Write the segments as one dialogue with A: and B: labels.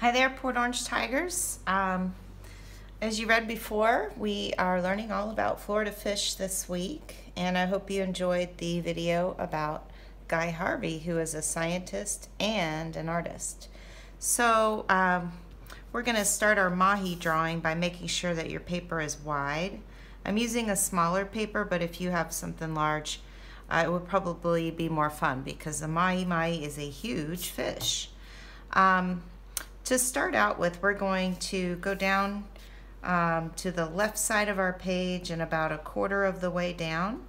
A: Hi there, Port Orange Tigers. As you read before, we are learning all about Florida fish this week, and I hope you enjoyed the video about Guy Harvey, who is a scientist and an artist. So we're going to start our Mahi drawing by making sure that your paper is wide. I'm using a smaller paper, but if you have something large, it would probably be more fun because the Mahi is a huge fish. To start out with, we're going to go down to the left side of our page and about a quarter of the way down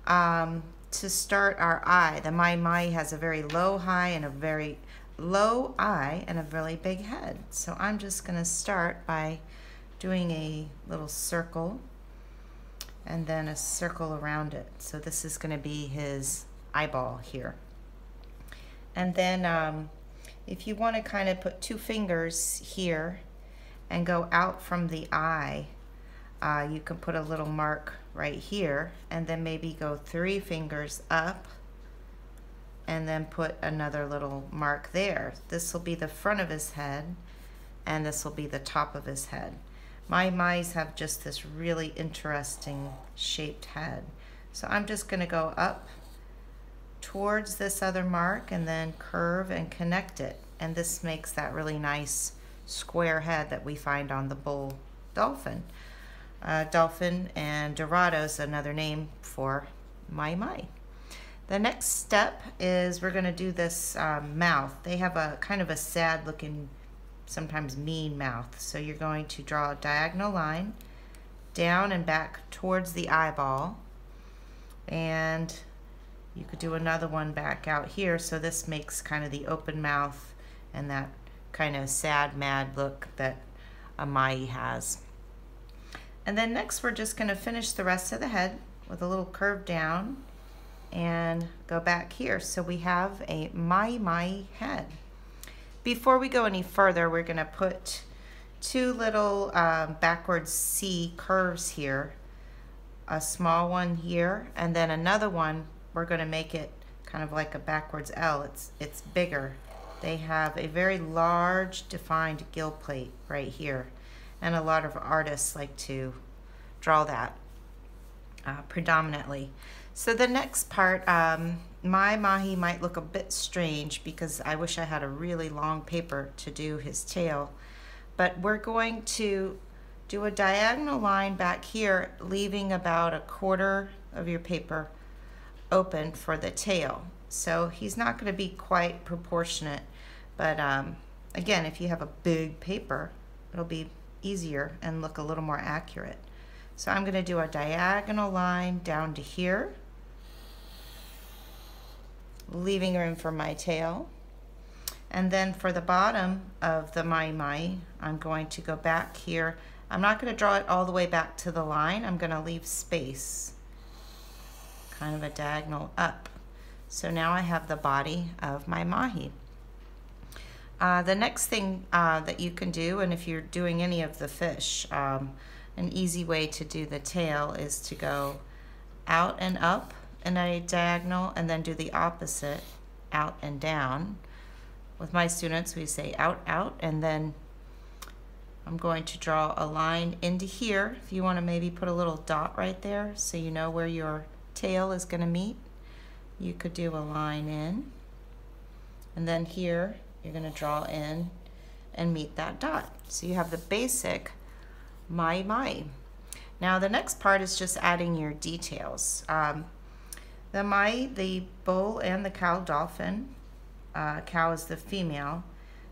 A: to start our eye. The Mahi has a very low eye and a very low eye and a really big head. So I'm just going to start by doing a little circle and then a circle around it. So this is going to be his eyeball here. And then if you want to kind of put two fingers here and go out from the eye, you can put a little mark right here and then maybe go 3 fingers up and then put another little mark there. This will be the front of his head and this will be the top of his head. My Mahis have just this really interesting shaped head. So I'm just going to go up towards this other mark and then curve and connect it, and this makes that really nice square head that we find on the bull dolphin. Dolphin and Dorado is another name for Mahi. The next step is we're going to do this mouth. They have a kind of a sad looking, sometimes mean mouth, so you're going to draw a diagonal line down and back towards the eyeball, and you could do another one back out here, so this makes kind of the open mouth and that kind of sad, mad look that a Mahi has. And then next we're just going to finish the rest of the head with a little curve down and go back here. So we have a Mahi head. Before we go any further, we're going to put 2 little backwards C curves here, a small one here, and then another one. We're going to make it kind of like a backwards L. It's bigger. They have a very large defined gill plate right here, and a lot of artists like to draw that predominantly. So the next part, my Mahi might look a bit strange because I wish I had a really long paper to do his tail, but we're going to do a diagonal line back here, leaving about a quarter of your paper open for the tail. So he's not going to be quite proportionate, but again, if you have a big paper, it'll be easier and look a little more accurate. So I'm going to do a diagonal line down to here, leaving room for my tail. And then for the bottom of the Mahi, I'm going to go back here. I'm not going to draw it all the way back to the line. I'm going to leave space, kind of a diagonal up. So now I have the body of my Mahi. The next thing that you can do, and if you're doing any of the fish, an easy way to do the tail is to go out and up in a diagonal and then do the opposite, out and down. With my students, we say out, out, and then I'm going to draw a line into here. If you want to maybe put a little dot right there so you know where your tail is going to meet, you could do a line in, and then here you're going to draw in and meet that dot. So you have the basic Mahi. Now the next part is just adding your details. The Mahi, the bull and the cow dolphin, cow is the female,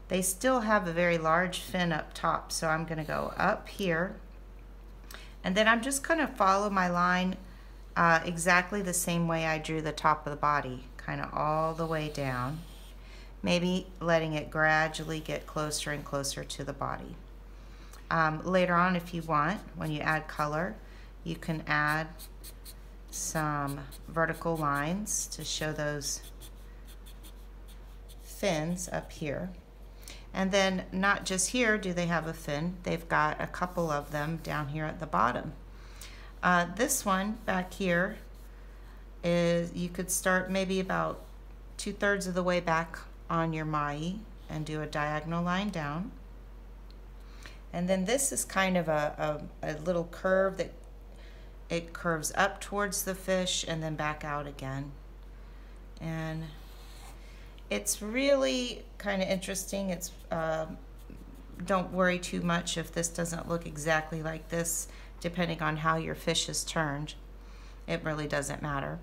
A: they still have a very large fin up top, so I'm going to go up here, and then I'm just going to follow my line exactly the same way I drew the top of the body, kind of all the way down, maybe letting it gradually get closer and closer to the body. Later on, if you want, when you add color, you can add some vertical lines to show those fins up here. And then not just here do they have a fin, they've got a couple of them down here at the bottom. This one back here is, you could start maybe about 2/3 of the way back on your Mahi and do a diagonal line down. And then this is kind of a little curve that it curves up towards the fish and then back out again. And it's really kind of interesting. It's don't worry too much if this doesn't look exactly like this, depending on how your fish is turned. It really doesn't matter.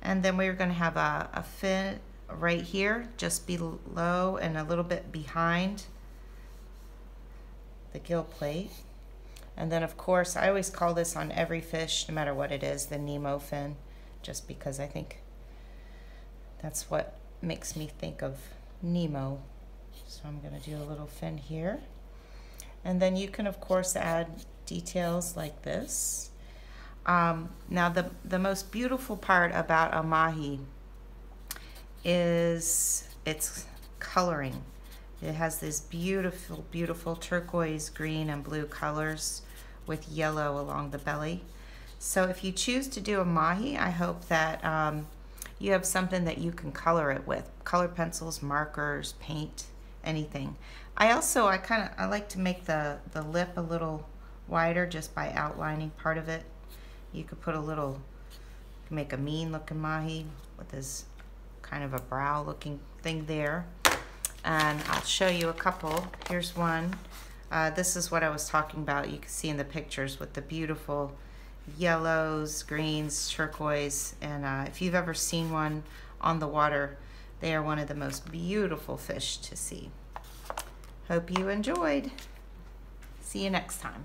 A: And then we're going to have a fin right here, just below and a little bit behind the gill plate. And then of course, I always call this on every fish, no matter what it is, the Nemo fin, just because I think that's what makes me think of Nemo. So I'm going to do a little fin here. And then you can of course add details like this. Now the most beautiful part about a mahi is its coloring. It has this beautiful, beautiful turquoise, green, and blue colors with yellow along the belly. So if you choose to do a mahi, I hope that you have something that you can color it with. Color pencils, markers, paint, anything. I like to make the lip a little wider just by outlining part of it. You could put a little, make a mean looking mahi with this kind of a brow looking thing there. And I'll show you a couple. Here's one. This is what I was talking about. You can see in the pictures with the beautiful yellows, greens, turquoise. And if you've ever seen one on the water, they are one of the most beautiful fish to see. Hope you enjoyed. See you next time.